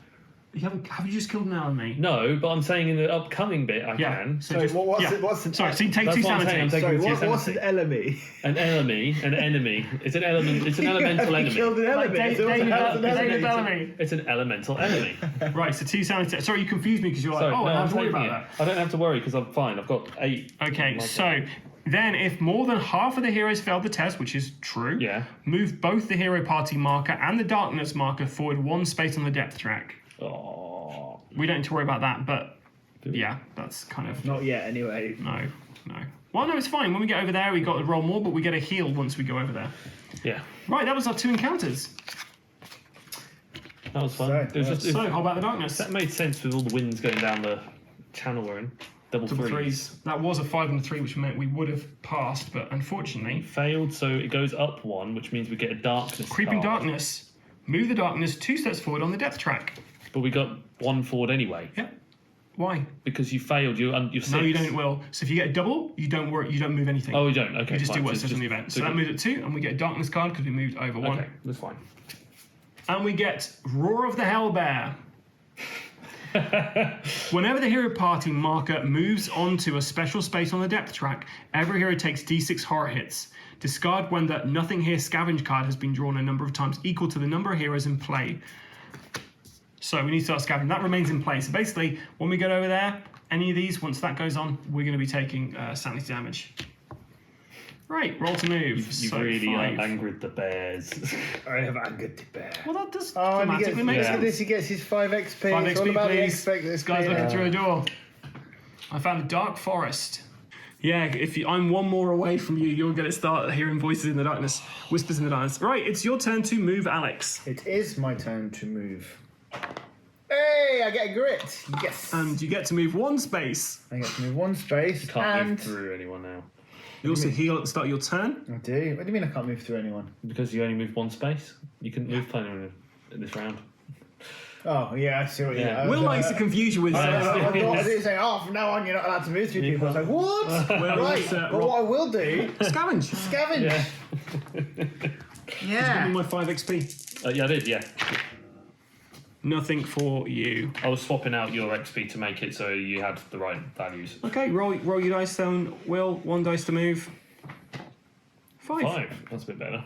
Have you just killed an enemy? No, but I'm saying in the upcoming bit I Yeah. can. So Sorry, just, what's yeah. it- what's it- Sorry, so you take That's 2 what I'm saying, I'm sanity. taking- Sorry, Your what's an enemy? An enemy. It's an element. It's an elemental You enemy. killed an enemy. David So what's an David enemy? Bellamy. It's an elemental enemy. Right, so 2 sanity. Sorry, you confused me because you're like, Sorry, oh, no, I don't I'm have to worry taking about it. that. I don't have to worry because I'm fine. I've got 8. Okay, so then if more than half of the heroes failed the test, which is true, Yeah. move both the hero party marker and the darkness marker forward 1 space on the depth track. Oh, We don't need to worry about that, but yeah, that's kind of Not yet, anyway. no. Well, no, it's fine. When we get over there, we got to roll more, but we get a heal once we go over there. yeah. Right, that was our 2 encounters. That was fun. So, It was just So, how about the darkness? that made sense with all the winds going down the channel we're in. Double Double threes. threes. That was a 5 and a 3, which meant we would have passed, but unfortunately, Failed, so it goes up 1, which means we get a darkness. creeping card. darkness. Move the darkness 2 steps forward on the depth track. But we got 1 forward anyway Yeah. Why? because you failed. You're 6. No, you don't. Will. So if you get a double, you don't work. You don't move anything. Oh, we don't. Okay, you just fine. do what it says on the event. So that moved at 2, and we get a darkness card because we moved over 1. Okay, that's fine. And we get Roar of the Hellbear. Whenever the hero party marker moves onto a special space on the depth track, every hero takes d6 horror hits. Discard when the Nothing Here scavenge card has been drawn a number of times equal to the number of heroes in play. So we need to start scavenging. That remains in play. So basically, when we get over there, any of these, once that goes on, we're going to be taking sanity damage. Right, roll to move. You've So really 5. angered the bears. I have angered the bear. Well, that does Oh, and he gets, dramatically make look at sense. this, he gets his 5 XP. 5 It's all XP, about please. the XP. This guy's looking through a door. I found a dark forest. Yeah, if I'm one more away from you, you're going to start hearing voices in the darkness, whispers in the darkness. Right, it's your turn to move, Alex. It is my turn to move. Hey, I get a grit. Yes. And you get to move 1 space. I get to move 1 space. Can't and move through anyone now You also heal at the start of your turn. I do. What do you mean I can't move through anyone? because you only moved 1 space. You couldn't move anyone in this round. Oh, yeah, I see what you Yeah. mean. Will likes to confuse you with I stuff. thought I did say, oh, from now on you're not allowed to move through people. I was like, what? Well, right, it's, but roll- what I will do, Scavenge. scavenge. Give me my 5 XP. Yeah, I did. Yeah, Nothing for you. I was swapping out your XP to make it so you had the right values. Okay, roll your dice down. Will, 1 dice to move. 5. 5. That's a bit better.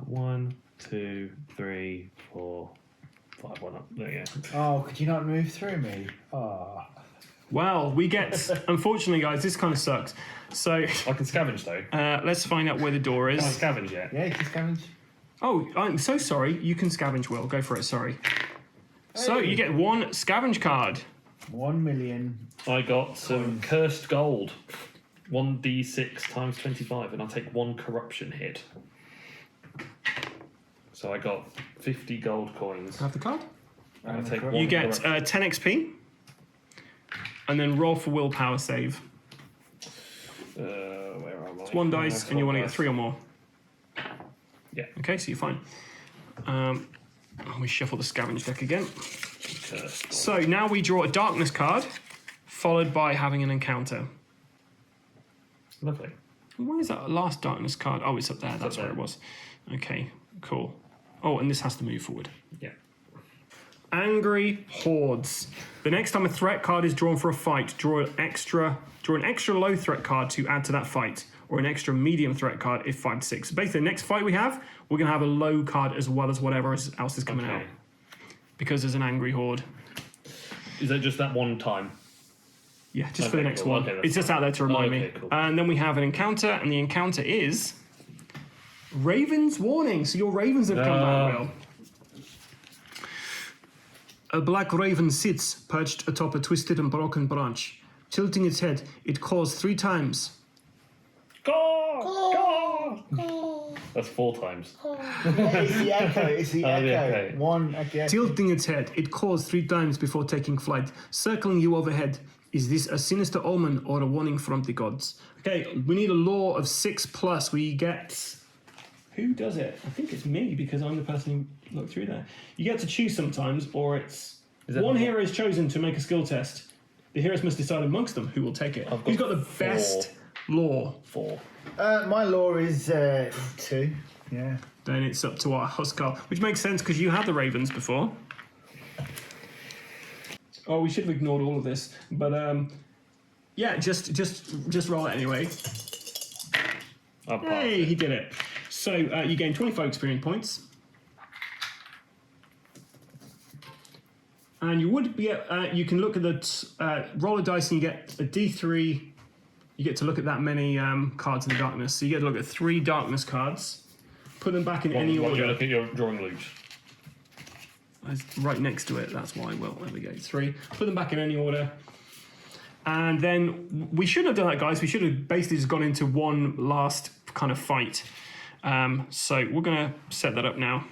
1, 2, 3, 4, 5. 1 up. There you go. Oh, could you not move through me? Oh. Well, we get... Unfortunately, guys, this kind of sucks. So, I can scavenge though. let's find out where the door Can I is. scavenge yet? Yeah, you can scavenge. Oh, I'm so sorry. You can scavenge, Will. Go for it, sorry. So, Hey. you get 1 scavenge card. 1 million. I got some cursed gold. 1d6 times 25, and I'll take 1 corruption hit. So I got 50 gold coins. Have the card. And I'll take You 1 You get corruption. 10 XP. And then roll for willpower save. Where am I? It's 1 dice, and you want to get 3 or more. Yeah. Okay, so you're fine. We shuffle the scavenge deck again. Cursed gold. So now we draw a darkness card, followed by having an encounter. Lovely. Where is that last darkness card? Oh, it's up there. That's up where there. it was. Okay, cool. Oh, and this has to move forward. Yeah. Angry Hordes. The next time a threat card is drawn for a fight, draw an extra low threat card to add to that fight, or an extra medium threat card if 5 to 6. So basically, the next fight we have, we're going to have a low card as well as whatever else is coming out, Okay. because there's an Angry Horde. Is that just that one time? Yeah, just for the Okay, next cool. one. Okay, that's It's just fine. out there to remind Okay, me. cool. And then we have an encounter, and the encounter is Raven's Warning. So your ravens have come back, Will. A black raven sits perched atop a twisted and broken branch. Tilting its head, it caws 3 times. That's 4 times. It's the echo. It's the Oh, the echo. echo. One echo. Tilting its head, it caws 3 times before taking flight, circling you overhead. Is this a sinister omen or a warning from the gods? Okay, we need a law of 6+. We get... Who does it? I think it's me, because I'm the person who looked through there. You get to choose sometimes, or it's... that One the- hero is chosen to make a skill test. The heroes must decide amongst them who will take it. I've got Who's got the 4. best law? 4. My law is 2. Yeah. Then it's up to our Huskar, which makes sense because you had the ravens before. Oh, we should have ignored all of this, but yeah, just roll it anyway. I'll pass Hey, it. he did it. So you gain 25 experience points, and you would be you can look at the roll a dice and you get a D3. You get to look at that many cards in the darkness. So you get to look at 3 darkness cards. Put them back in any What, order. you're looking at your drawing loot. It's right next to it. That's why. Well, there we go. 3. Put them back in any order. And then we shouldn't have done that, guys. We should have basically just gone into one last kind of fight. So we're going to set that up now.